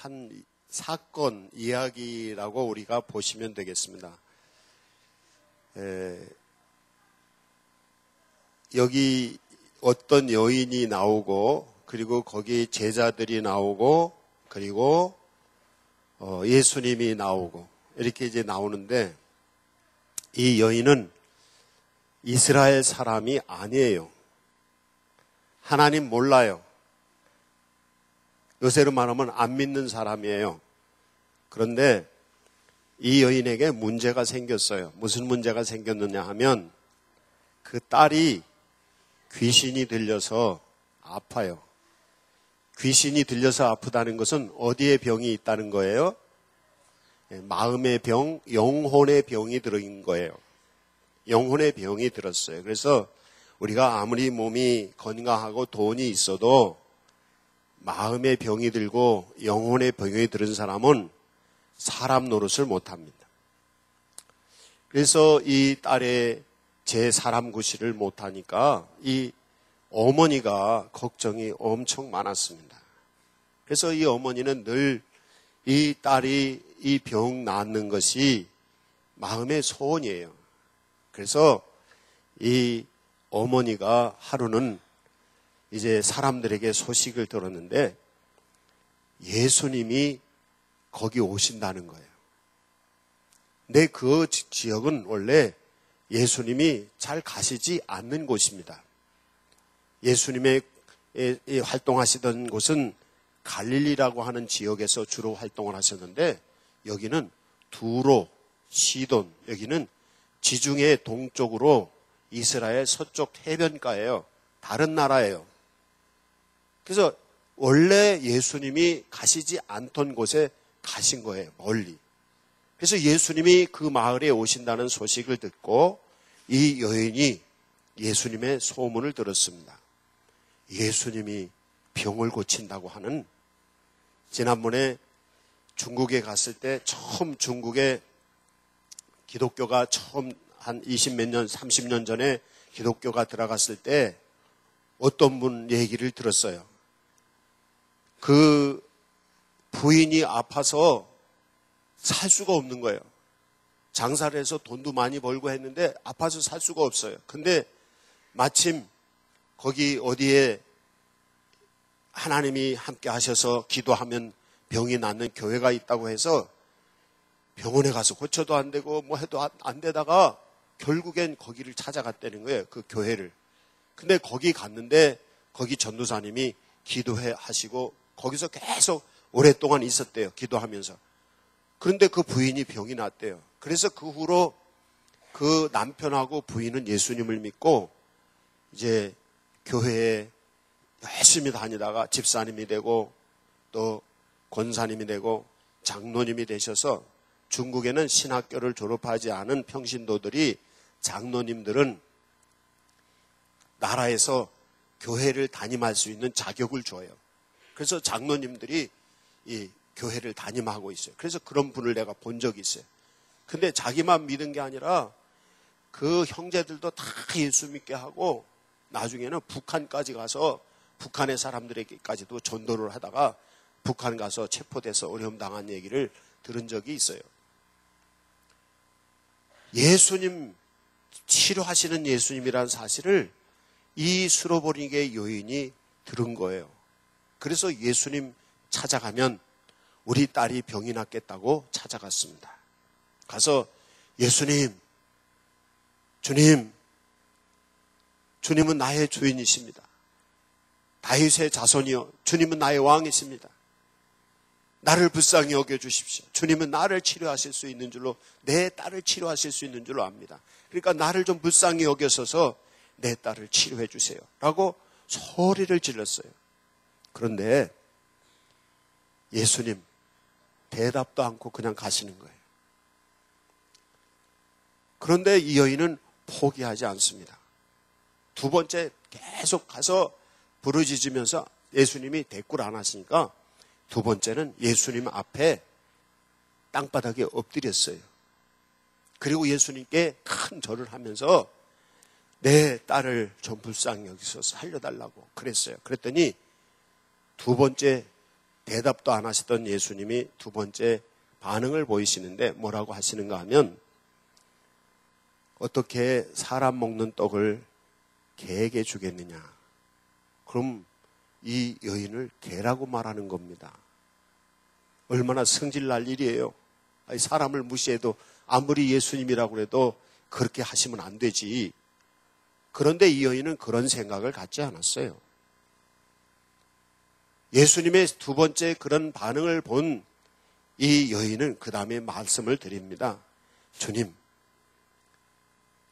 한 사건 이야기라고 우리가 보시면 되겠습니다. 여기 어떤 여인이 나오고 그리고 거기 제자들이 나오고 그리고 예수님이 나오고 이렇게 이제 나오는데 이 여인은 이스라엘 사람이 아니에요. 하나님 몰라요. 요새로 말하면 안 믿는 사람이에요. 그런데 이 여인에게 문제가 생겼어요. 무슨 문제가 생겼느냐 하면 그 딸이 귀신이 들려서 아파요. 귀신이 들려서 아프다는 것은 어디에 병이 있다는 거예요? 마음의 병, 영혼의 병이 들어있는 거예요. 영혼의 병이 들었어요. 그래서 우리가 아무리 몸이 건강하고 돈이 있어도 마음의 병이 들고 영혼의 병이 들은 사람은 사람 노릇을 못합니다. 그래서 이 딸의 제 사람 구실을 못하니까 이 어머니가 걱정이 엄청 많았습니다. 그래서 이 어머니는 늘 이 딸이 이 병 낫는 것이 마음의 소원이에요. 그래서 이 어머니가 하루는 이제 사람들에게 소식을 들었는데 예수님이 거기 오신다는 거예요. 근데 그 지역은 원래 예수님이 잘 가시지 않는 곳입니다. 예수님의 활동하시던 곳은 갈릴리라고 하는 지역에서 주로 활동을 하셨는데 여기는 두로, 시돈, 여기는 지중해 동쪽으로 이스라엘 서쪽 해변가예요. 다른 나라예요. 그래서 원래 예수님이 가시지 않던 곳에 가신 거예요. 멀리. 그래서 예수님이 그 마을에 오신다는 소식을 듣고 이 여인이 예수님의 소문을 들었습니다. 예수님이 병을 고친다고 하는, 지난번에 중국에 갔을 때 처음 중국에 기독교가 처음 한 20몇 년, 30년 전에 기독교가 들어갔을 때 어떤 분 얘기를 들었어요. 그 부인이 아파서 살 수가 없는 거예요. 장사를 해서 돈도 많이 벌고 했는데 아파서 살 수가 없어요. 근데 마침 거기 어디에 하나님이 함께 하셔서 기도하면 병이 낫는 교회가 있다고 해서 병원에 가서 고쳐도 안 되고 뭐 해도 안 되다가 결국엔 거기를 찾아갔다는 거예요. 그 교회를. 근데 거기 갔는데 거기 전도사님이 기도해 하시고 거기서 계속 오랫동안 있었대요. 기도하면서. 그런데 그 부인이 병이 났대요. 그래서 그 후로 그 남편하고 부인은 예수님을 믿고 이제 교회에 열심히 다니다가 집사님이 되고 또 권사님이 되고 장로님이 되셔서 중국에는 신학교를 졸업하지 않은 평신도들이, 장로님들은 나라에서 교회를 담임할 수 있는 자격을 줘요. 그래서 장로님들이 이 교회를 담임하고 있어요. 그래서 그런 분을 내가 본 적이 있어요. 근데 자기만 믿은 게 아니라 그 형제들도 다 예수 믿게 하고 나중에는 북한까지 가서 북한의 사람들에게까지도 전도를 하다가 북한 가서 체포돼서 어려움 당한 얘기를 들은 적이 있어요. 예수님, 치료하시는 예수님이라는 사실을 이 수로보니게 여인이 들은 거예요. 그래서 예수님 찾아가면 우리 딸이 병이 낫겠다고 찾아갔습니다. 가서 예수님, 주님은 나의 주인이십니다. 다윗의 자손이요, 주님은 나의 왕이십니다. 나를 불쌍히 여겨주십시오. 주님은 나를 치료하실 수 있는 줄로, 내 딸을 치료하실 수 있는 줄로 압니다. 그러니까 나를 좀 불쌍히 여겨서서 내 딸을 치료해 주세요 라고 소리를 질렀어요. 그런데 예수님 대답도 않고 그냥 가시는 거예요. 그런데 이 여인은 포기하지 않습니다. 두 번째 계속 가서 부르짖으면서 예수님이 대꾸를 안 하시니까 두 번째는 예수님 앞에 땅바닥에 엎드렸어요. 그리고 예수님께 큰 절을 하면서 내 딸을 좀 불쌍히 여기서 살려달라고 그랬어요. 그랬더니 두 번째 대답도 안 하시던 예수님이 두 번째 반응을 보이시는데 뭐라고 하시는가 하면 어떻게 사람 먹는 떡을 개에게 주겠느냐. 그럼 이 여인을 개라고 말하는 겁니다. 얼마나 성질날 일이에요. 아니, 사람을 무시해도 아무리 예수님이라고 해도 그렇게 하시면 안 되지. 그런데 이 여인은 그런 생각을 갖지 않았어요. 예수님의 두 번째 그런 반응을 본 이 여인은 그 다음에 말씀을 드립니다. 주님,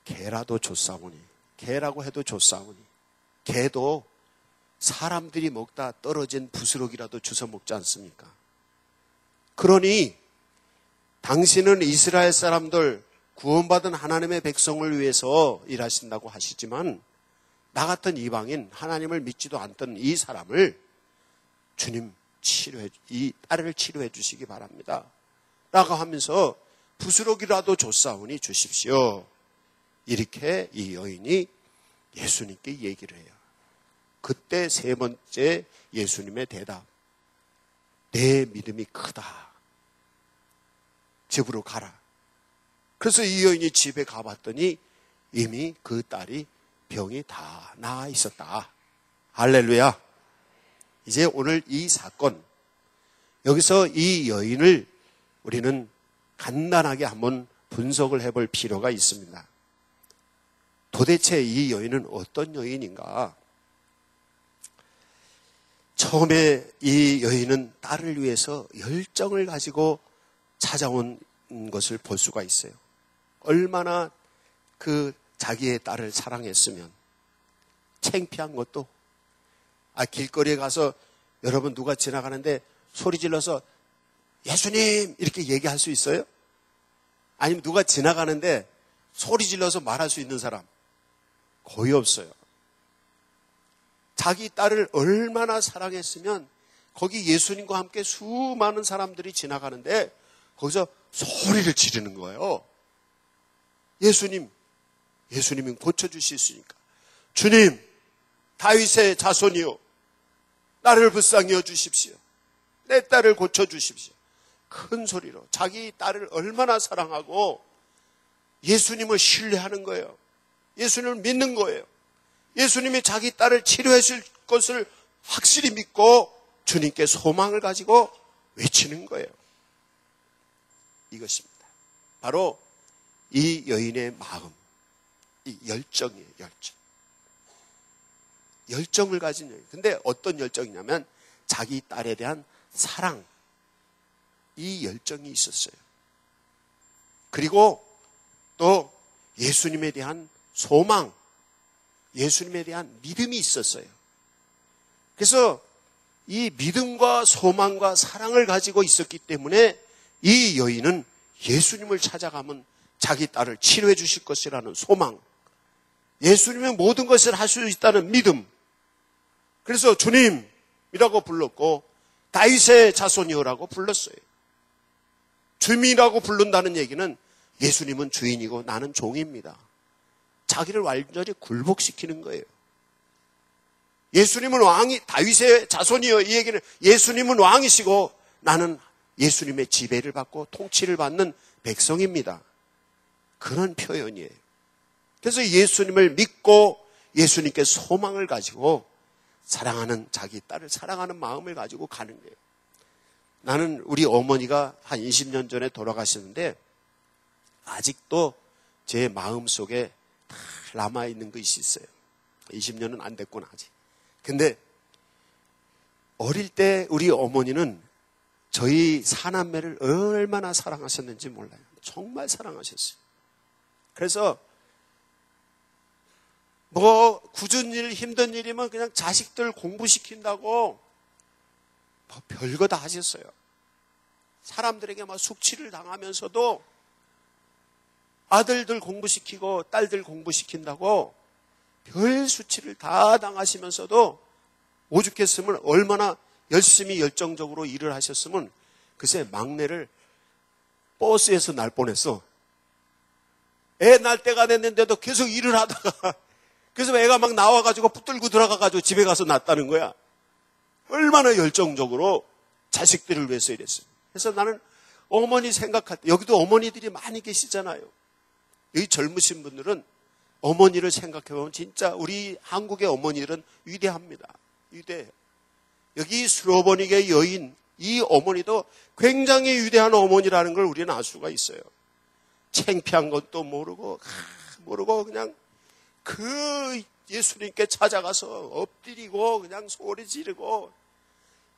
개라도 줬사오니, 개라고 해도 줬사오니, 개도 사람들이 먹다 떨어진 부스러기라도 주워 먹지 않습니까? 그러니 당신은 이스라엘 사람들 구원받은 하나님의 백성을 위해서 일하신다고 하시지만 나 같은 이방인 하나님을 믿지도 않던 이 사람을 주님 이 딸을 치료해 주시기 바랍니다 라고 하면서 부스러기라도 줬사오니 주십시오. 이렇게 이 여인이 예수님께 얘기를 해요. 그때 세 번째 예수님의 대답, 내 믿음이 크다, 집으로 가라. 그래서 이 여인이 집에 가봤더니 이미 그 딸이 병이 다 나아 있었다. 할렐루야. 이제 오늘 이 사건, 여기서 이 여인을 우리는 간단하게 한번 분석을 해볼 필요가 있습니다. 도대체 이 여인은 어떤 여인인가? 처음에 이 여인은 딸을 위해서 열정을 가지고 찾아온 것을 볼 수가 있어요. 얼마나 그 자기의 딸을 사랑했으면 창피한 것도, 길거리에 가서 여러분 누가 지나가는데 소리 질러서 예수님 이렇게 얘기할 수 있어요? 아니면 누가 지나가는데 소리 질러서 말할 수 있는 사람? 거의 없어요. 자기 딸을 얼마나 사랑했으면 거기 예수님과 함께 수많은 사람들이 지나가는데 거기서 소리를 지르는 거예요. 예수님이 고쳐주실 수 있으니까. 주님, 다윗의 자손이요, 나를 불쌍히 여주십시오. 내 딸을 고쳐주십시오. 큰 소리로 자기 딸을 얼마나 사랑하고 예수님을 신뢰하는 거예요. 예수님을 믿는 거예요. 예수님이 자기 딸을 치료해 줄 것을 확실히 믿고 주님께 소망을 가지고 외치는 거예요. 이것입니다. 바로 이 여인의 마음, 이 열정이에요. 열정을 가진 여인. 근데 어떤 열정이냐면 자기 딸에 대한 사랑, 이 열정이 있었어요. 그리고 또 예수님에 대한 소망, 예수님에 대한 믿음이 있었어요. 그래서 이 믿음과 소망과 사랑을 가지고 있었기 때문에 이 여인은 예수님을 찾아가면 자기 딸을 치료해 주실 것이라는 소망, 예수님의 모든 것을 할 수 있다는 믿음, 그래서 주님이라고 불렀고 다윗의 자손이여라고 불렀어요. 주님이라고 부른다는 얘기는 예수님은 주인이고 나는 종입니다. 자기를 완전히 굴복시키는 거예요. 예수님은 왕이, 다윗의 자손이여, 이 얘기는 예수님은 왕이시고 나는 예수님의 지배를 받고 통치를 받는 백성입니다. 그런 표현이에요. 그래서 예수님을 믿고 예수님께 소망을 가지고 사랑하는, 자기 딸을 사랑하는 마음을 가지고 가는 거예요. 나는 우리 어머니가 한 20년 전에 돌아가셨는데 아직도 제 마음속에 다 남아있는 것이 있어요. 20년은 안 됐구나 아직. 근데 어릴 때 우리 어머니는 저희 사남매를 얼마나 사랑하셨는지 몰라요. 정말 사랑하셨어요. 그래서 뭐 굳은 일, 힘든 일이면 그냥 자식들 공부시킨다고 뭐 별거 다 하셨어요. 사람들에게 막 숙취를 당하면서도 아들들 공부시키고 딸들 공부시킨다고 별 수치를 다 당하시면서도 오죽했으면 얼마나 열심히 열정적으로 일을 하셨으면 글쎄 막내를 버스에서 날 뻔했어. 애 날 때가 됐는데도 계속 일을 하다가 그래서 애가 막 나와가지고 붙들고 들어가가지고 집에 가서 낳았다는 거야. 얼마나 열정적으로 자식들을 위해서 이랬어요. 그래서 나는 어머니 생각할 때, 여기도 어머니들이 많이 계시잖아요. 여기 젊으신 분들은 어머니를 생각해보면 진짜 우리 한국의 어머니들은 위대합니다. 위대해요. 여기 수로버닉의 여인, 이 어머니도 굉장히 위대한 어머니라는 걸 우리는 알 수가 있어요. 창피한 것도 모르고 그냥 그 예수님께 찾아가서 엎드리고 그냥 소리 지르고,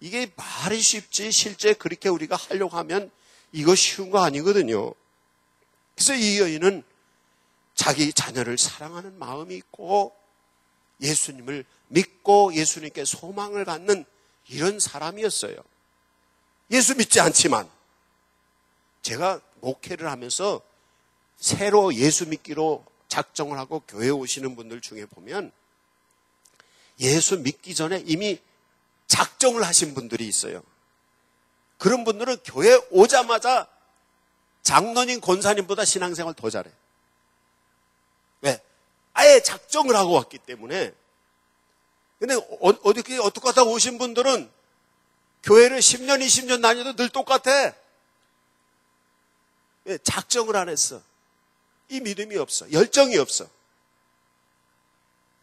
이게 말이 쉽지 실제 그렇게 우리가 하려고 하면 이거 쉬운 거 아니거든요. 그래서 이 여인은 자기 자녀를 사랑하는 마음이 있고 예수님을 믿고 예수님께 소망을 갖는 이런 사람이었어요. 예수 믿지 않지만 제가 목회를 하면서 새로 예수 믿기로 작정을 하고 교회에 오시는 분들 중에 보면 예수 믿기 전에 이미 작정을 하신 분들이 있어요. 그런 분들은 교회에 오자마자 장로님, 권사님보다 신앙생활 더 잘해. 왜? 아예 작정을 하고 왔기 때문에. 근데 어떻게 하다 오신 분들은 교회를 10년, 20년 다녀도 늘 똑같아. 왜? 작정을 안 했어. 이 믿음이 없어. 열정이 없어.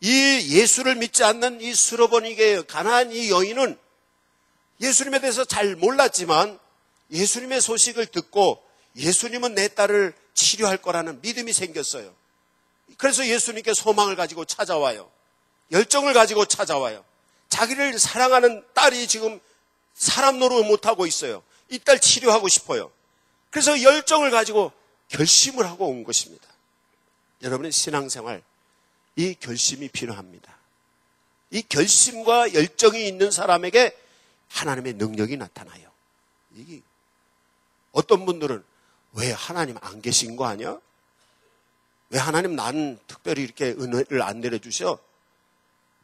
이 예수를 믿지 않는 이 수로버닉의 가난한 이 여인은 예수님에 대해서 잘 몰랐지만 예수님의 소식을 듣고 예수님은 내 딸을 치료할 거라는 믿음이 생겼어요. 그래서 예수님께 소망을 가지고 찾아와요. 열정을 가지고 찾아와요. 자기를 사랑하는 딸이 지금 사람 노릇 못하고 있어요. 이 딸 치료하고 싶어요. 그래서 열정을 가지고 결심을 하고 온 것입니다. 여러분의 신앙생활, 이 결심이 필요합니다. 이 결심과 열정이 있는 사람에게 하나님의 능력이 나타나요. 이게 어떤 분들은 왜 하나님 안 계신 거 아니야? 왜 하나님 나는 특별히 이렇게 은혜를 안 내려주셔?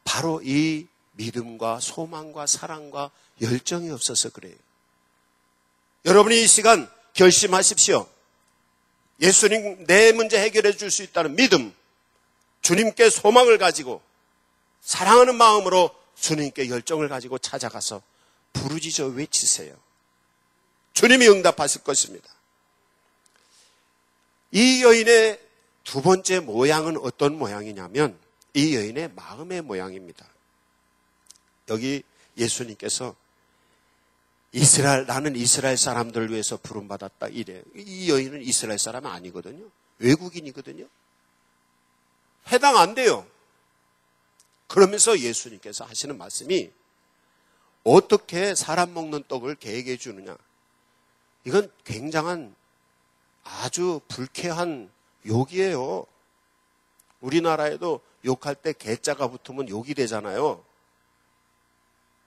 바로 이 믿음과 소망과 사랑과 열정이 없어서 그래요. 여러분이 이 시간 결심하십시오. 예수님 내 문제 해결해 줄 수 있다는 믿음, 주님께 소망을 가지고 사랑하는 마음으로 주님께 열정을 가지고 찾아가서 부르짖어 외치세요. 주님이 응답하실 것입니다. 이 여인의 두 번째 모양은 어떤 모양이냐면 이 여인의 마음의 모양입니다. 여기 예수님께서 나는 이스라엘 사람들을 위해서 부름받았다 이래요. 이 여인은 이스라엘 사람이 아니거든요. 외국인이거든요. 해당 안 돼요. 그러면서 예수님께서 하시는 말씀이 어떻게 사람 먹는 떡을 개에게 주느냐. 이건 굉장한 아주 불쾌한 욕이에요. 우리나라에도 욕할 때 개자가 붙으면 욕이 되잖아요.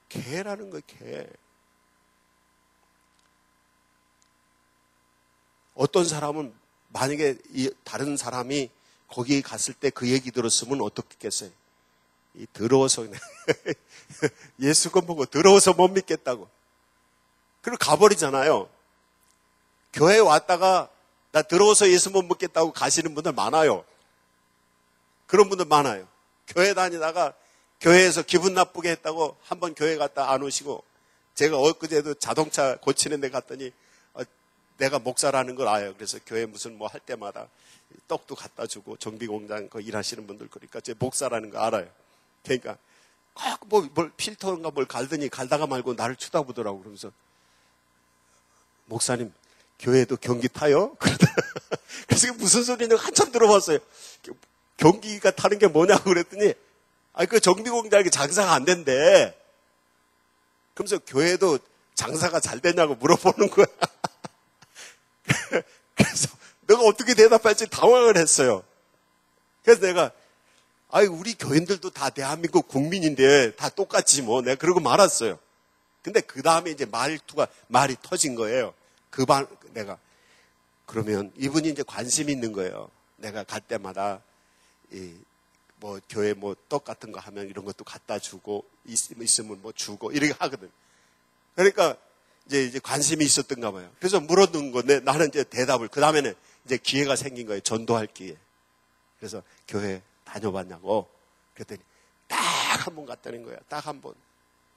개라는 거예요, 개. 어떤 사람은 만약에 다른 사람이 거기 갔을 때 그 얘기 들었으면 어떻겠어요? 이 더러워서 예수 건 보고 더러워서 못 믿겠다고. 그리고 가버리잖아요. 교회에 왔다가 나 더러워서 예수 못 믿겠다고 가시는 분들 많아요. 그런 분들 많아요. 교회 다니다가 교회에서 기분 나쁘게 했다고 한번 교회 갔다 안 오시고, 제가 엊그제도 자동차 고치는 데 갔더니 내가 목사라는 걸 알아요. 그래서 교회 무슨 뭐 할 때마다 떡도 갖다 주고 정비공장 그 일하시는 분들 그러니까 제 목사라는 거 알아요. 그러니까 꼭 뭘 필터인가 뭘 갈더니 갈다가 말고 나를 쳐다보더라고. 그러면서 목사님 교회도 경기 타요? 그래서 무슨 소리냐고 한참 들어봤어요. 경기가 타는 게 뭐냐고 그랬더니 그 정비공장이 장사가 안 된대. 그러면서 교회도 장사가 잘 되냐고 물어보는 거야. 그래서 내가 어떻게 대답할지 당황을 했어요. 그래서 내가 우리 교인들도 다 대한민국 국민인데 다 똑같지 뭐. 내가 그러고 말았어요. 근데 그 다음에 이제 말이 터진 거예요. 내가 그러면 이분이 이제 관심이 있는 거예요. 내가 갈 때마다 뭐 교회 뭐 떡 같은 거 하면 이런 것도 갖다 주고 있으면 뭐 주고 이렇게 하거든. 그러니까 이제 관심이 있었던가 봐요. 그래서 물어둔 건데 나는 이제 대답을 그 다음에는 이제 기회가 생긴 거예요. 전도할 기회. 그래서 교회 다녀봤냐고. 그랬더니 딱 한 번 갔다는 거야. 딱 한 번.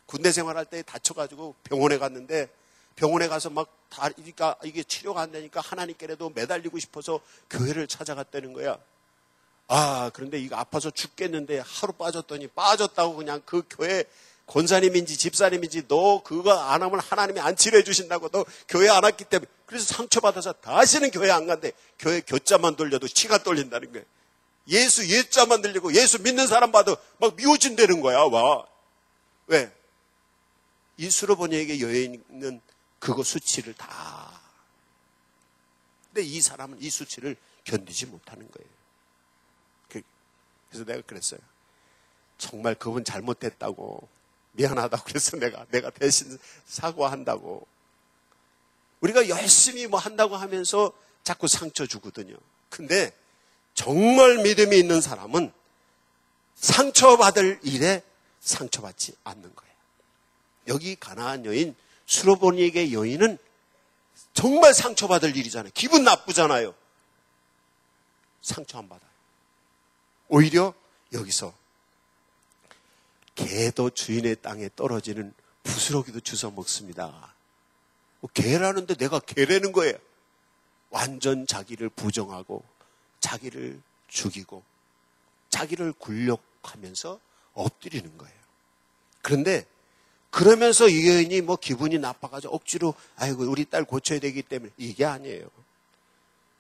군대 생활할 때 다쳐가지고 병원에 갔는데 병원에 가서 막 다리가 이게 치료가 안 되니까 하나님께라도 매달리고 싶어서 교회를 찾아갔다는 거야. 그런데 이거 아파서 죽겠는데 하루 빠졌다고 그냥 그 교회 권사님인지 집사님인지 너 그거 안 하면 하나님이 안 치료해 주신다고 너 교회 안 왔기 때문에 그래서 상처받아서 다시는 교회 안 간대. 교회 교자만 돌려도 치가 떨린다는 거야. 예수 예자만 들리고 예수 믿는 사람 봐도 막 미워진다는 거야. 와. 왜? 이 수로보니에게 여인은 그거 수치를 다. 근데 이 사람은 이 수치를 견디지 못하는 거예요. 그래서 내가 그랬어요. 정말 그분 잘못됐다고 미안하다고 그래서 내가 대신 사과한다고. 우리가 열심히 뭐 한다고 하면서 자꾸 상처 주거든요. 근데 정말 믿음이 있는 사람은 상처받을 일에 상처받지 않는 거예요. 여기 가나안 여인 수로보니에게 여인은 정말 상처받을 일이잖아요. 기분 나쁘잖아요. 상처 안 받아요. 오히려 여기서 개도 주인의 땅에 떨어지는 부스러기도 주워 먹습니다. 개라는데 내가 개라는 거예요. 완전 자기를 부정하고 자기를 죽이고 자기를 굴욕하면서 엎드리는 거예요. 그런데 그러면서 이 여인이 뭐 기분이 나빠가지고 억지로 아이고 우리 딸 고쳐야 되기 때문에 이게 아니에요.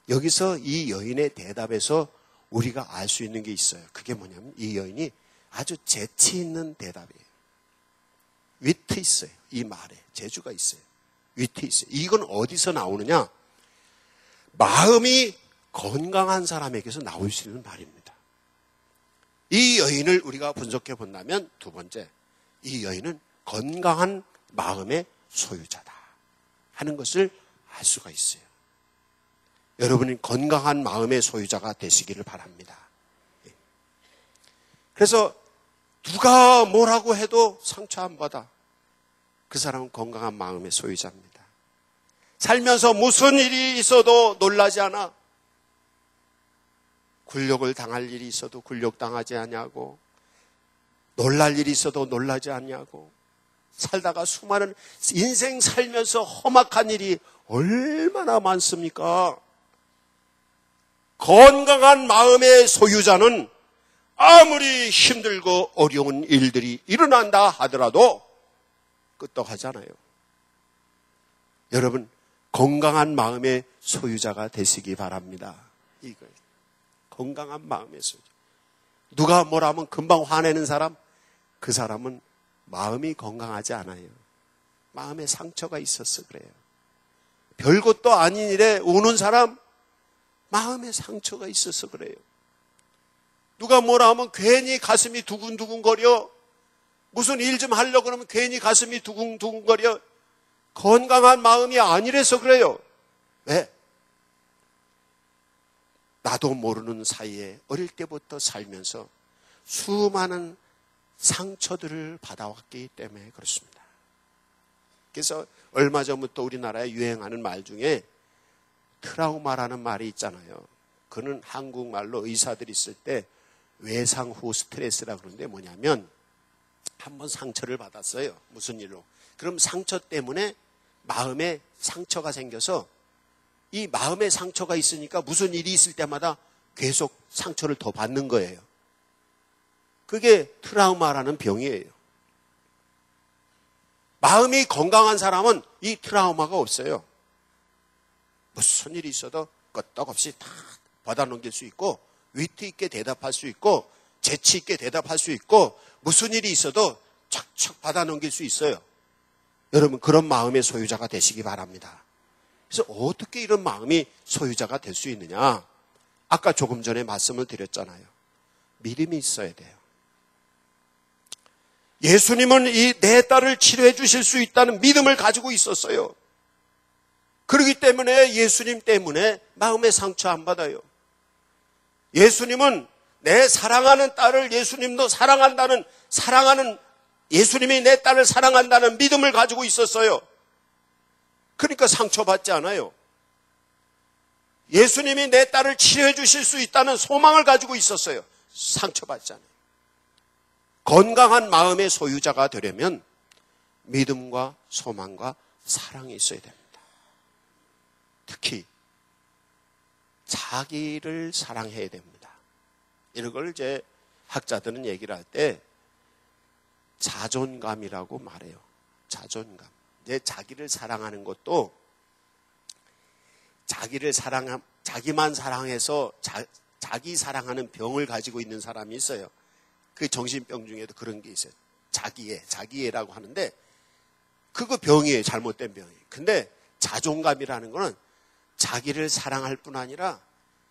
여기서 이 여인의 대답에서 우리가 알 수 있는 게 있어요. 그게 뭐냐면 이 여인이 아주 재치 있는 대답이에요. 위트 있어요. 이 말에 재주가 있어요. 위트 있어요. 이건 어디서 나오느냐? 마음이 건강한 사람에게서 나올 수 있는 말입니다. 이 여인을 우리가 분석해 본다면 두 번째, 이 여인은 건강한 마음의 소유자다 하는 것을 알 수가 있어요. 여러분이 건강한 마음의 소유자가 되시기를 바랍니다. 그래서 누가 뭐라고 해도 상처 안 받아. 그 사람은 건강한 마음의 소유자입니다. 살면서 무슨 일이 있어도 놀라지 않아. 굴욕을 당할 일이 있어도 굴욕당하지 않냐고, 놀랄 일이 있어도 놀라지 않냐고, 살다가 수많은 인생 살면서 험악한 일이 얼마나 많습니까? 건강한 마음의 소유자는 아무리 힘들고 어려운 일들이 일어난다 하더라도 끄떡하잖아요. 여러분, 건강한 마음의 소유자가 되시기 바랍니다. 이거예요. 건강한 마음의 소유자. 누가 뭐라 하면 금방 화내는 사람, 그 사람은 마음이 건강하지 않아요. 마음에 상처가 있어서 그래요. 별것도 아닌 일에 우는 사람, 마음에 상처가 있어서 그래요. 누가 뭐라 하면 괜히 가슴이 두근두근거려. 무슨 일 좀 하려고 그러면 괜히 가슴이 두근두근거려. 건강한 마음이 아니라서 그래요. 왜? 나도 모르는 사이에 어릴 때부터 살면서 수많은 상처들을 받아왔기 때문에 그렇습니다. 그래서 얼마 전부터 우리나라에 유행하는 말 중에 트라우마라는 말이 있잖아요. 그는 한국말로 의사들이 쓸 때 외상 후 스트레스라고 그러는데 뭐냐면 한번 상처를 받았어요. 무슨 일로. 그럼 상처 때문에 마음에 상처가 생겨서 이 마음에 상처가 있으니까 무슨 일이 있을 때마다 계속 상처를 더 받는 거예요. 그게 트라우마라는 병이에요. 마음이 건강한 사람은 이 트라우마가 없어요. 무슨 일이 있어도 끄떡없이 다 받아넘길 수 있고 위트 있게 대답할 수 있고 재치 있게 대답할 수 있고 무슨 일이 있어도 척척 받아넘길 수 있어요. 여러분, 그런 마음의 소유자가 되시기 바랍니다. 그래서 어떻게 이런 마음이 소유자가 될 수 있느냐? 아까 조금 전에 말씀을 드렸잖아요. 믿음이 있어야 돼요. 예수님은 이 내 딸을 치료해 주실 수 있다는 믿음을 가지고 있었어요. 그렇기 때문에 예수님 때문에 마음의 상처 안 받아요. 예수님은 내 사랑하는 딸을 예수님도 사랑하는 예수님이 내 딸을 사랑한다는 믿음을 가지고 있었어요. 그러니까 상처받지 않아요. 예수님이 내 딸을 치료해 주실 수 있다는 소망을 가지고 있었어요. 상처받지 않아요. 건강한 마음의 소유자가 되려면 믿음과 소망과 사랑이 있어야 됩니다. 특히 자기를 사랑해야 됩니다. 이런 걸 이제 학자들은 얘기를 할 때 자존감이라고 말해요. 자존감. 이제 자기를 사랑하는 것도 자기만 사랑해서 자기 사랑하는 병을 가지고 있는 사람이 있어요. 그 정신병 중에도 그런 게 있어요. 자기애라고 하는데 그거 병이에요. 잘못된 병이에요. 근데 자존감이라는 거는 자기를 사랑할 뿐 아니라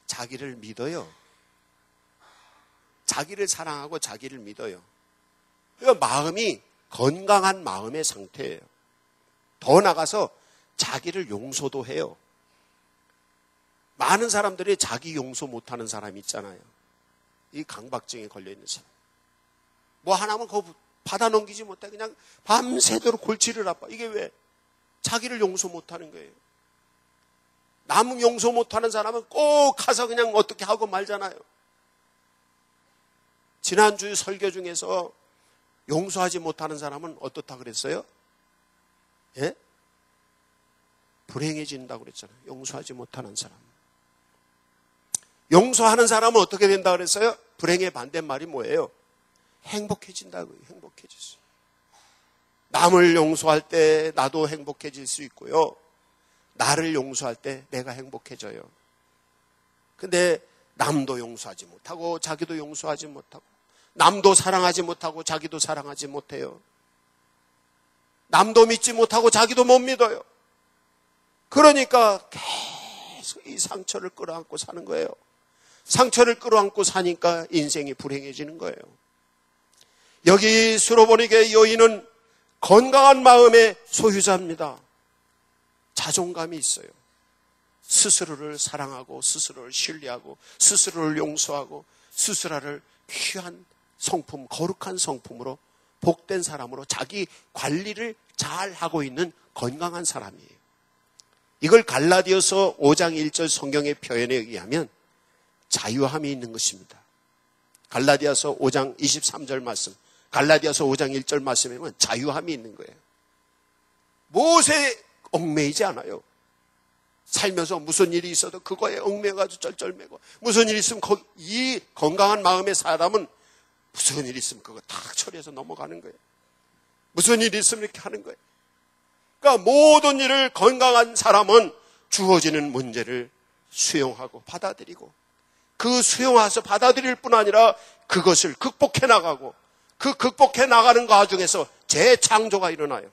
자기를 믿어요. 자기를 사랑하고 자기를 믿어요. 그러니까 마음이 건강한 마음의 상태예요. 더 나가서 자기를 용서도 해요. 많은 사람들이 자기 용서 못하는 사람이 있잖아요. 이 강박증에 걸려있는 사람. 뭐 하나만 그거 받아 넘기지 못해 그냥 밤새도록 골치를 아파. 이게 왜? 자기를 용서 못하는 거예요. 남 용서 못하는 사람은 꼭 가서 그냥 어떻게 하고 말잖아요. 지난주 설교 중에서 용서하지 못하는 사람은 어떻다 그랬어요? 예? 불행해진다고 그랬잖아요. 용서하지 못하는 사람. 용서하는 사람은 어떻게 된다 그랬어요? 불행의 반대말이 뭐예요? 행복해진다고요. 행복해졌어요. 남을 용서할 때 나도 행복해질 수 있고요. 나를 용서할 때 내가 행복해져요. 근데 남도 용서하지 못하고 자기도 용서하지 못하고 남도 사랑하지 못하고 자기도 사랑하지 못해요. 남도 믿지 못하고 자기도 못 믿어요. 그러니까 계속 이 상처를 끌어안고 사는 거예요. 상처를 끌어안고 사니까 인생이 불행해지는 거예요. 여기 수로보니게 여인은 건강한 마음의 소유자입니다. 자존감이 있어요. 스스로를 사랑하고 스스로를 신뢰하고 스스로를 용서하고 스스로를 귀한 성품, 거룩한 성품으로 복된 사람으로 자기 관리를 잘 하고 있는 건강한 사람이에요. 이걸 갈라디아서 5장 1절 성경의 표현에 의하면 자유함이 있는 것입니다. 갈라디아서 5장 23절 말씀, 갈라디아서 5장 1절 말씀에 보면 자유함이 있는 거예요. 무엇에 얽매이지 않아요. 살면서 무슨 일이 있어도 그거에 얽매여가지고 쩔쩔매고 무슨 일이 있으면 이 건강한 마음의 사람은 무슨 일이 있으면 그거 딱 처리해서 넘어가는 거예요. 무슨 일이 있으면 이렇게 하는 거예요. 그러니까 모든 일을 건강한 사람은 주어지는 문제를 수용하고 받아들이고 그 수용해서 받아들일 뿐 아니라 그것을 극복해 나가고 그 극복해 나가는 과정에서 재창조가 일어나요.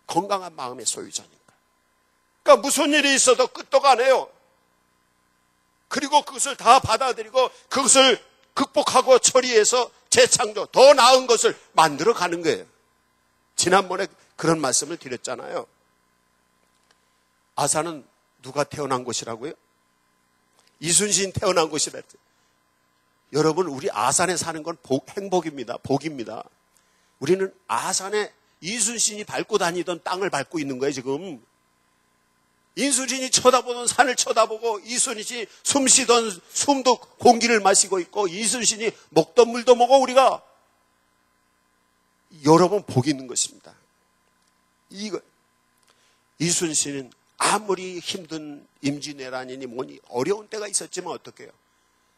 건강한 마음의 소유자니까. 그러니까 무슨 일이 있어도 끄떡 안 해요. 그리고 그것을 다 받아들이고 그것을 극복하고 처리해서 재창조, 더 나은 것을 만들어 가는 거예요. 지난번에 그런 말씀을 드렸잖아요. 아산은 누가 태어난 곳이라고요? 이순신 태어난 곳이라 했어요. 여러분, 우리 아산에 사는 건 행복입니다. 복입니다. 우리는 아산에 이순신이 밟고 다니던 땅을 밟고 있는 거예요, 지금. 이순신이 쳐다보던 산을 쳐다보고 이순신이 숨쉬던 숨도 공기를 마시고 있고 이순신이 먹던 물도 먹어 우리가. 여러분 복이 있는 것입니다. 이순신은 아무리 힘든 임진왜란이니 뭐니 어려운 때가 있었지만 어떡해요?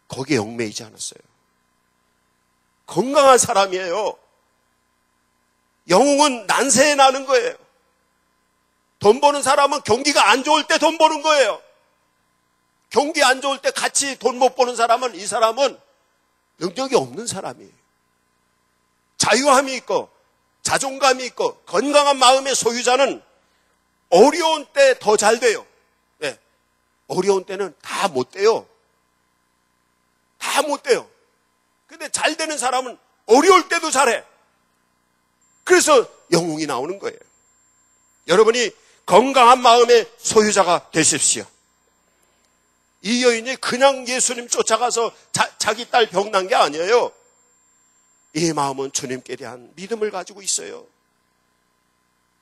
거기에 얽매이지 않았어요. 건강한 사람이에요. 영웅은 난세에 나는 거예요. 돈 버는 사람은 경기가 안 좋을 때 돈 버는 거예요. 경기 안 좋을 때 같이 돈 못 버는 사람은 이 사람은 능력이 없는 사람이에요. 자유함이 있고 자존감이 있고 건강한 마음의 소유자는 어려운 때 더 잘 돼요. 네. 어려운 때는 다 못 돼요. 다 못 돼요. 근데 잘 되는 사람은 어려울 때도 잘해. 그래서 영웅이 나오는 거예요. 여러분이 건강한 마음의 소유자가 되십시오. 이 여인이 그냥 예수님 쫓아가서 자기 딸 병난 게 아니에요. 이 마음은 주님께 대한 믿음을 가지고 있어요.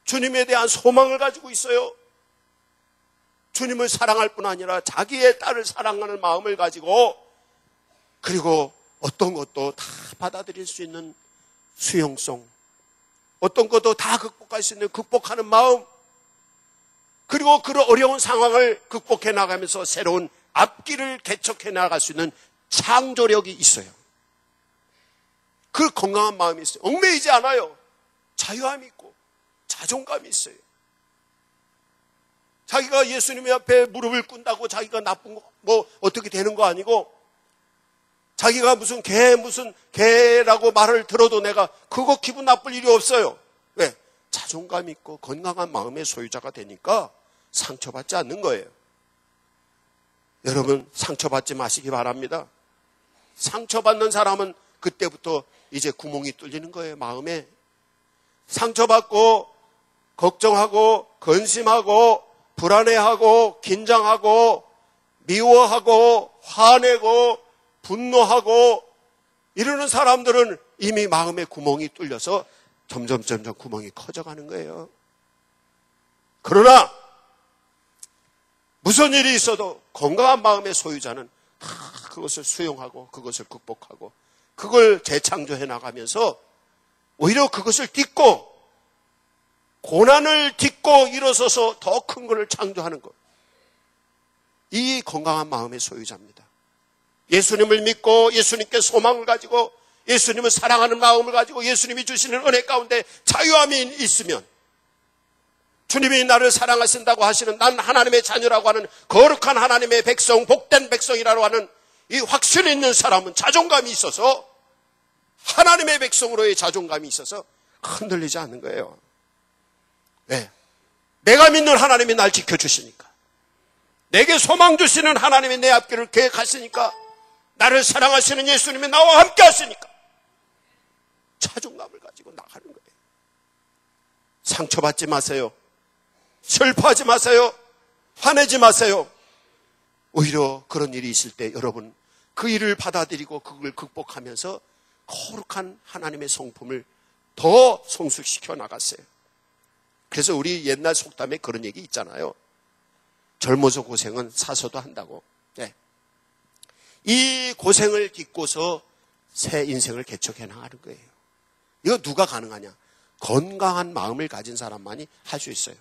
주님에 대한 소망을 가지고 있어요. 주님을 사랑할 뿐 아니라 자기의 딸을 사랑하는 마음을 가지고 그리고 어떤 것도 다 받아들일 수 있는 수용성, 어떤 것도 다 극복할 수 있는 극복하는 마음, 그리고 그런 어려운 상황을 극복해 나가면서 새로운 앞길을 개척해 나갈 수 있는 창조력이 있어요. 그 건강한 마음이 있어요. 얽매이지 않아요. 자유함이 있고 자존감이 있어요. 자기가 예수님의 앞에 무릎을 꿇는다고 자기가 나쁜 거, 뭐 어떻게 되는 거 아니고, 자기가 무슨 개라고 말을 들어도 내가 그거 기분 나쁠 일이 없어요. 왜? 자존감 있고 건강한 마음의 소유자가 되니까 상처받지 않는 거예요. 여러분, 상처받지 마시기 바랍니다. 상처받는 사람은 그때부터 이제 구멍이 뚫리는 거예요. 마음에. 상처받고 걱정하고 근심하고 불안해하고 긴장하고 미워하고 화내고 분노하고 이러는 사람들은 이미 마음에 구멍이 뚫려서 점점 구멍이 커져가는 거예요. 그러나 무슨 일이 있어도 건강한 마음의 소유자는 그것을 수용하고 그것을 극복하고 그걸 재창조해 나가면서 오히려 그것을 딛고 고난을 딛고 일어서서 더 큰 것을 창조하는 것. 이 건강한 마음의 소유자입니다. 예수님을 믿고 예수님께 소망을 가지고 예수님을 사랑하는 마음을 가지고 예수님이 주시는 은혜 가운데 자유함이 있으면, 주님이 나를 사랑하신다고 하시는, 난 하나님의 자녀라고 하는 거룩한 하나님의 백성, 복된 백성이라고 하는 이 확신이 있는 사람은 자존감이 있어서, 하나님의 백성으로의 자존감이 있어서 흔들리지 않는 거예요. 왜? 내가 믿는 하나님이 날 지켜주시니까, 내게 소망 주시는 하나님이 내 앞길을 계획하시니까, 나를 사랑하시는 예수님이 나와 함께 하시니까 자존감을 가지고 나가는 거예요. 상처받지 마세요. 슬퍼하지 마세요. 화내지 마세요. 오히려 그런 일이 있을 때 여러분 그 일을 받아들이고 그걸 극복하면서 거룩한 하나님의 성품을 더 성숙시켜 나갔어요. 그래서 우리 옛날 속담에 그런 얘기 있잖아요. 젊어서 고생은 사서도 한다고. 네. 이 고생을 딛고서 새 인생을 개척해 나가는 거예요. 이거 누가 가능하냐? 건강한 마음을 가진 사람만이 할 수 있어요.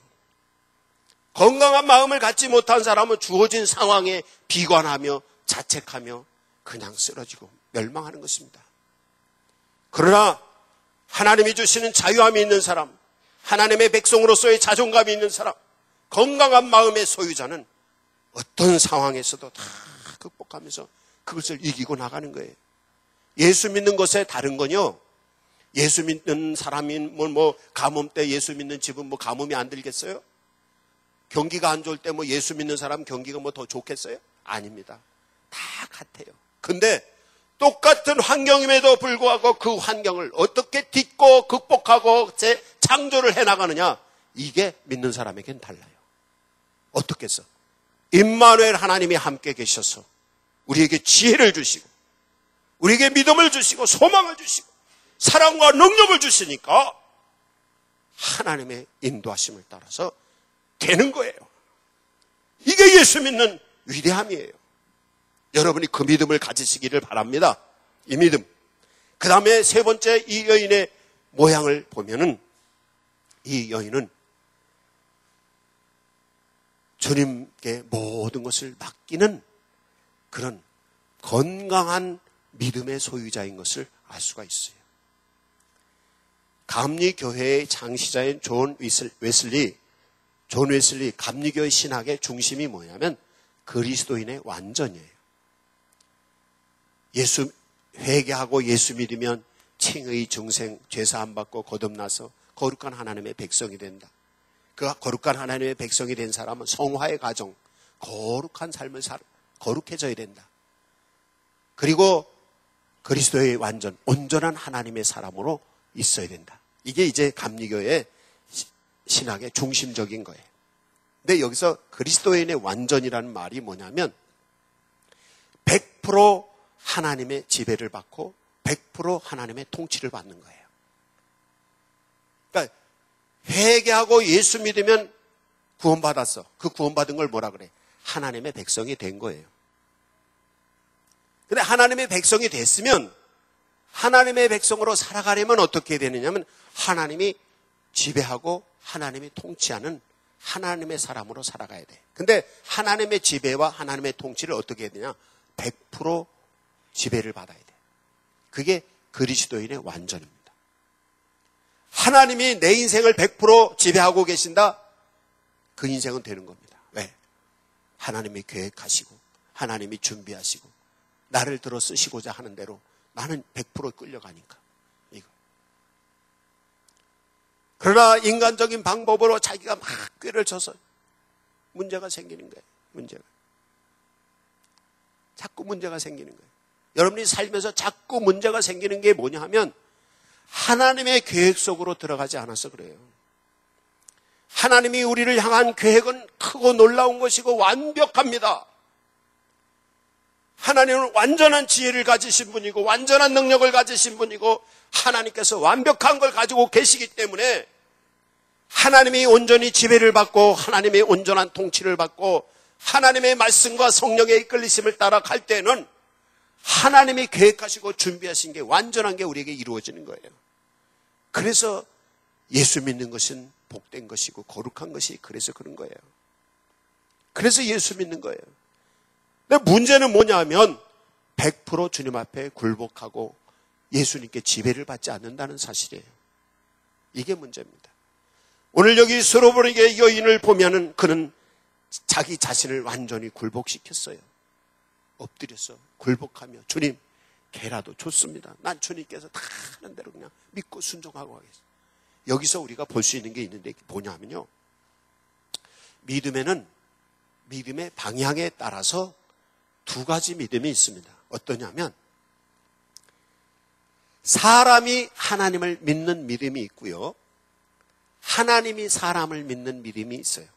건강한 마음을 갖지 못한 사람은 주어진 상황에 비관하며 자책하며 그냥 쓰러지고 멸망하는 것입니다. 그러나 하나님이 주시는 자유함이 있는 사람, 하나님의 백성으로서의 자존감이 있는 사람, 건강한 마음의 소유자는 어떤 상황에서도 다 극복하면서 그것을 이기고 나가는 거예요. 예수 믿는 것에 다른 건요, 예수 믿는 사람이 가뭄 때 예수 믿는 집은 가뭄이 안 들겠어요? 경기가 안 좋을 때 예수 믿는 사람 경기가 더 좋겠어요? 아닙니다. 다 같아요. 근데 똑같은 환경임에도 불구하고 그 환경을 어떻게 딛고 극복하고 재창조를 해나가느냐, 이게 믿는 사람에겐 달라요. 어떻게 해서? 임마누엘 하나님이 함께 계셔서 우리에게 지혜를 주시고 우리에게 믿음을 주시고 소망을 주시고 사랑과 능력을 주시니까 하나님의 인도하심을 따라서 되는 거예요. 이게 예수 믿는 위대함이에요. 여러분이 그 믿음을 가지시기를 바랍니다. 이 믿음. 그 다음에 세 번째, 이 여인의 모양을 보면은 이 여인은 주님께 모든 것을 맡기는 그런 건강한 믿음의 소유자인 것을 알 수가 있어요. 감리교회의 창시자인 존 웨슬리 감리교회 신학의 중심이 뭐냐면 그리스도인의 완전이에요. 예수 회개하고 예수 믿으면 칭의 증생, 죄사함 받고 거듭나서 거룩한 하나님의 백성이 된다. 그 거룩한 하나님의 백성이 된 사람은 성화의 과정, 거룩한 삶을 거룩해져야 된다. 그리고 그리스도의 완전, 온전한 하나님의 사람으로 있어야 된다. 이게 이제 감리교의 신학의 중심적인 거예요. 근데 여기서 그리스도인의 완전이라는 말이 뭐냐면 100% 하나님의 지배를 받고 100% 하나님의 통치를 받는 거예요. 그러니까 회개하고 예수 믿으면 구원받았어. 그 구원받은 걸 뭐라 그래? 하나님의 백성이 된 거예요. 근데 하나님의 백성이 됐으면 하나님의 백성으로 살아가려면 어떻게 되느냐면 하나님이 지배하고 하나님이 통치하는 하나님의 사람으로 살아가야 돼. 근데 하나님의 지배와 하나님의 통치를 어떻게 해야 되냐? 100% 지배를 받아야 돼. 그게 그리스도인의 완전입니다. 하나님이 내 인생을 100% 지배하고 계신다? 그 인생은 되는 겁니다. 왜? 하나님이 계획하시고 하나님이 준비하시고 나를 들어 쓰시고자 하는 대로 나는 100% 끌려가니까. 이거. 그러나 인간적인 방법으로 자기가 막 꾀를 쳐서 문제가 생기는 거예요. 문제가. 자꾸 문제가 생기는 거예요. 여러분이 살면서 자꾸 문제가 생기는 게 뭐냐 하면 하나님의 계획 속으로 들어가지 않아서 그래요. 하나님이 우리를 향한 계획은 크고 놀라운 것이고 완벽합니다. 하나님은 완전한 지혜를 가지신 분이고 완전한 능력을 가지신 분이고 하나님께서 완벽한 걸 가지고 계시기 때문에 하나님이 온전히 지배를 받고 하나님의 온전한 통치를 받고 하나님의 말씀과 성령의 이끌리심을 따라 갈 때는 하나님이 계획하시고 준비하신 게 완전한 게 우리에게 이루어지는 거예요. 그래서 예수 믿는 것은 복된 것이고 거룩한 것이 그래서 그런 거예요. 그래서 예수 믿는 거예요. 근데 문제는 뭐냐면 100% 주님 앞에 굴복하고 예수님께 지배를 받지 않는다는 사실이에요. 이게 문제입니다. 오늘 여기 스로보닉의 여인을 보면은 그는 자기 자신을 완전히 굴복시켰어요. 엎드려서 굴복하며 주님 개라도 좋습니다. 난 주님께서 다 하는 대로 그냥 믿고 순종하고 하겠습니다. 여기서 우리가 볼 수 있는 게 있는데 뭐냐면요. 믿음에는 믿음의 방향에 따라서 두 가지 믿음이 있습니다. 어떠냐면 사람이 하나님을 믿는 믿음이 있고요. 하나님이 사람을 믿는 믿음이 있어요.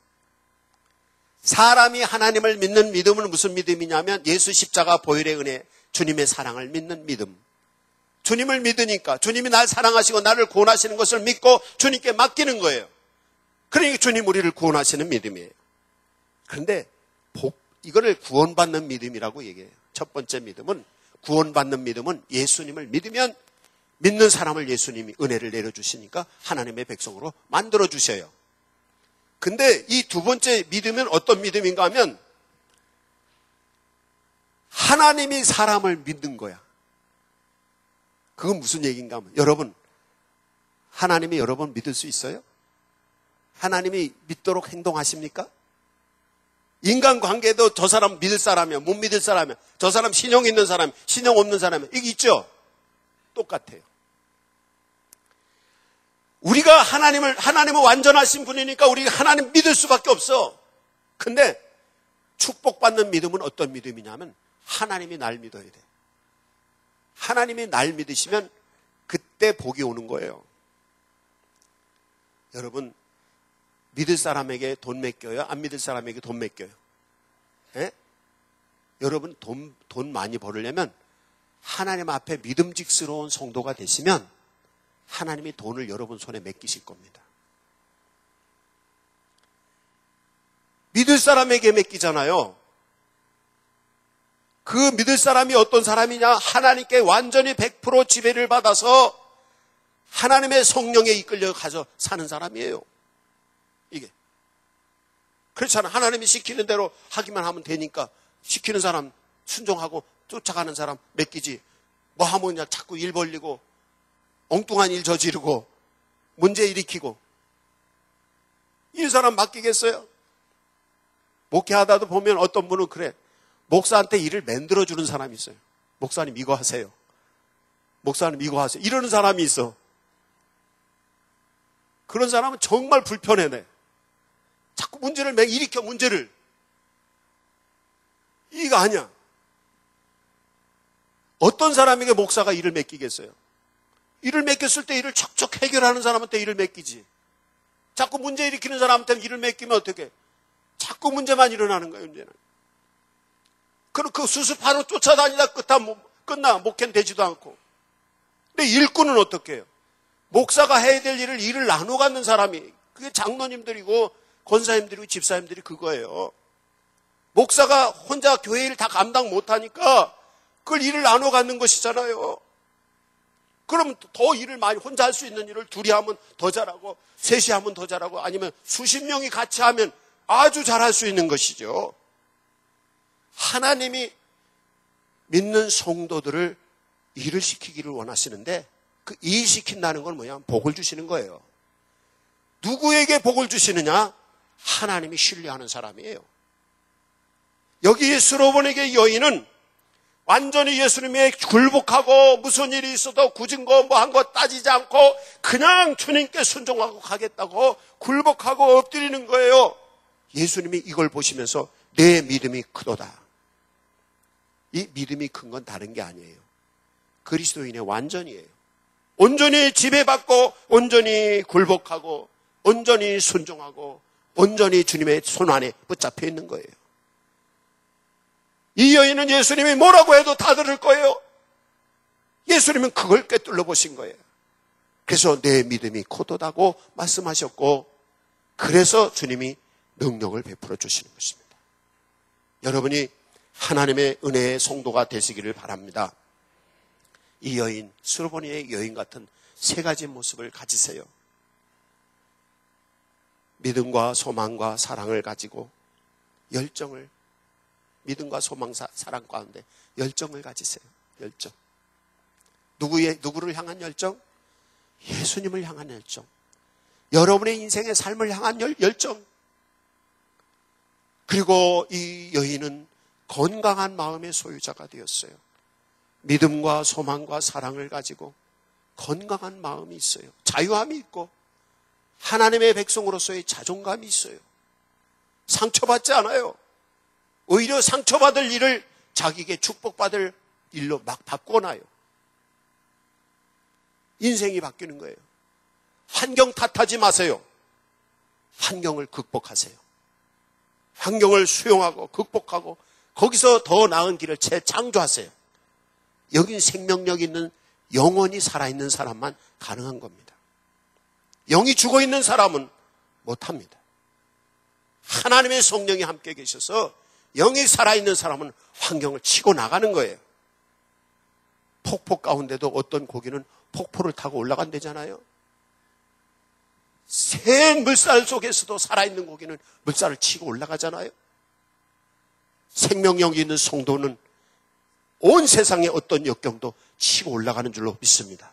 사람이 하나님을 믿는 믿음은 무슨 믿음이냐면 예수 십자가 보혈의 은혜, 주님의 사랑을 믿는 믿음. 주님을 믿으니까 주님이 날 사랑하시고 나를 구원하시는 것을 믿고 주님께 맡기는 거예요. 그러니까 주님 우리를 구원하시는 믿음이에요. 그런데 이거를 구원받는 믿음이라고 얘기해요. 첫 번째 믿음은 구원받는 믿음은 예수님을 믿으면 믿는 사람을 예수님이 은혜를 내려주시니까 하나님의 백성으로 만들어주셔요. 근데 이 두 번째 믿음은 어떤 믿음인가 하면 하나님이 사람을 믿는 거야. 그건 무슨 얘기인가 하면 여러분 하나님이 여러분 믿을 수 있어요? 하나님이 믿도록 행동하십니까? 인간관계도 저 사람 믿을 사람이야 못 믿을 사람이야 저 사람 신용 있는 사람 신용 없는 사람이야 이게 있죠? 똑같아요. 우리가 하나님은 완전하신 분이니까 우리가 하나님 믿을 수밖에 없어. 근데 축복받는 믿음은 어떤 믿음이냐면 하나님이 날 믿어야 돼. 하나님이 날 믿으시면 그때 복이 오는 거예요. 여러분 믿을 사람에게 돈 맡겨요? 안 믿을 사람에게 돈 맡겨요? 예? 여러분 돈 많이 벌으려면 하나님 앞에 믿음직스러운 성도가 되시면 하나님이 돈을 여러분 손에 맡기실 겁니다. 믿을 사람에게 맡기잖아요. 그 믿을 사람이 어떤 사람이냐? 하나님께 완전히 100% 지배를 받아서 하나님의 성령에 이끌려 가서 사는 사람이에요. 이게. 그렇잖아. 하나님이 시키는 대로 하기만 하면 되니까 시키는 사람 순종하고 쫓아가는 사람 맡기지. 뭐 하면 그냥 자꾸 일 벌리고 엉뚱한 일 저지르고 문제 일으키고 이 사람 맡기겠어요? 목회하다도 보면 어떤 분은 그래. 목사한테 일을 만들어주는 사람이 있어요. 목사님 이거 하세요. 목사님 이거 하세요. 이러는 사람이 있어. 그런 사람은 정말 불편해. 자꾸 문제를 일으켜 문제를. 이거 아니야. 어떤 사람에게 목사가 일을 맡기겠어요? 일을 맡겼을 때 일을 척척 해결하는 사람한테 일을 맡기지. 자꾸 문제 일으키는 사람한테 일을 맡기면 어떡해? 자꾸 문제만 일어나는 거예요, 문제는. 그럼 그 수습하러 쫓아다니다 끝나. 목회는 되지도 않고. 근데 일꾼은 어떻게 해요? 목사가 해야 될 일을 나눠 갖는 사람이, 그게 장로님들이고 권사님들이고 집사님들이 그거예요. 목사가 혼자 교회 일 다 감당 못하니까 그걸 일을 나눠 갖는 것이잖아요. 그럼 더 일을 많이 혼자 할 수 있는 일을 둘이 하면 더 잘하고 셋이 하면 더 잘하고 아니면 수십 명이 같이 하면 아주 잘할 수 있는 것이죠. 하나님이 믿는 성도들을 일을 시키기를 원하시는데 그 일시킨다는 건 뭐냐? 복을 주시는 거예요. 누구에게 복을 주시느냐? 하나님이 신뢰하는 사람이에요. 여기 스로본에게 여인은 완전히 예수님에 굴복하고 무슨 일이 있어도 굳은 거 뭐 한 거 따지지 않고 그냥 주님께 순종하고 가겠다고 굴복하고 엎드리는 거예요. 예수님이 이걸 보시면서 내 믿음이 크도다. 이 믿음이 큰 건 다른 게 아니에요. 그리스도인의 완전이에요. 온전히 지배받고 온전히 굴복하고 온전히 순종하고 온전히 주님의 손 안에 붙잡혀 있는 거예요. 이 여인은 예수님이 뭐라고 해도 다 들을 거예요. 예수님은 그걸 꿰뚫러 보신 거예요. 그래서 내 믿음이 크도다고 말씀하셨고 그래서 주님이 능력을 베풀어 주시는 것입니다. 여러분이 하나님의 은혜의 성도가 되시기를 바랍니다. 이 여인, 스로보니의 여인 같은 세 가지 모습을 가지세요. 믿음과 소망과 사랑을 가지고 열정을, 믿음과 소망, 사랑 가운데 열정을 가지세요. 열정. 누구를 향한 열정? 예수님을 향한 열정. 여러분의 인생의 삶을 향한 열정. 그리고 이 여인은 건강한 마음의 소유자가 되었어요. 믿음과 소망과 사랑을 가지고 건강한 마음이 있어요. 자유함이 있고 하나님의 백성으로서의 자존감이 있어요. 상처받지 않아요. 오히려 상처받을 일을 자기에게 축복받을 일로 막 바꿔놔요. 인생이 바뀌는 거예요. 환경 탓하지 마세요. 환경을 극복하세요. 환경을 수용하고 극복하고 거기서 더 나은 길을 재창조하세요. 여긴 생명력 있는 영혼이 살아있는 사람만 가능한 겁니다. 영이 죽어있는 사람은 못합니다. 하나님의 성령이 함께 계셔서 영이 살아있는 사람은 환경을 치고 나가는 거예요. 폭포 가운데도 어떤 고기는 폭포를 타고 올라간다잖아요. 센 물살 속에서도 살아있는 고기는 물살을 치고 올라가잖아요. 생명력이 있는 성도는 온 세상의 어떤 역경도 치고 올라가는 줄로 믿습니다.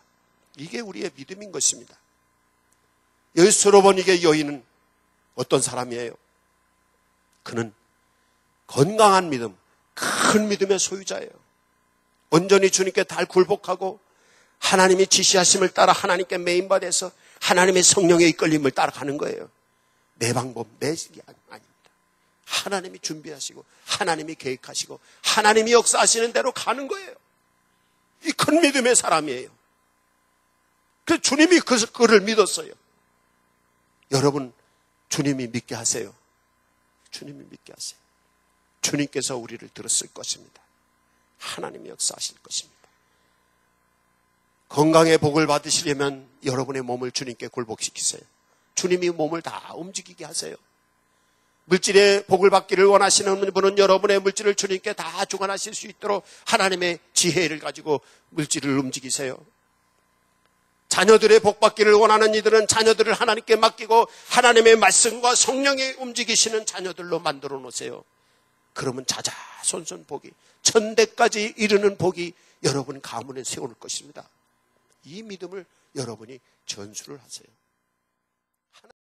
이게 우리의 믿음인 것입니다. 여기 스로보니게 여인은 어떤 사람이에요? 그는 건강한 믿음, 큰 믿음의 소유자예요. 온전히 주님께 달 굴복하고 하나님이 지시하심을 따라 하나님께 메인받아서 하나님의 성령의 이끌림을 따라가는 거예요. 내 방법, 내 식이 아닙니다. 하나님이 준비하시고 하나님이 계획하시고 하나님이 역사하시는 대로 가는 거예요. 이 큰 믿음의 사람이에요. 그 주님이 그를 믿었어요. 여러분, 주님이 믿게 하세요. 주님이 믿게 하세요. 주님께서 우리를 들었을 것입니다. 하나님이 역사하실 것입니다. 건강의 복을 받으시려면 여러분의 몸을 주님께 굴복시키세요. 주님이 몸을 다 움직이게 하세요. 물질의 복을 받기를 원하시는 분은 여러분의 물질을 주님께 다 주관하실 수 있도록 하나님의 지혜를 가지고 물질을 움직이세요. 자녀들의 복 받기를 원하는 이들은 자녀들을 하나님께 맡기고 하나님의 말씀과 성령이 움직이시는 자녀들로 만들어 놓으세요. 그러면 자자손손 복이, 천대까지 이르는 복이 여러분 가문에 세울 것입니다. 이 믿음을 여러분이 전수를 하세요.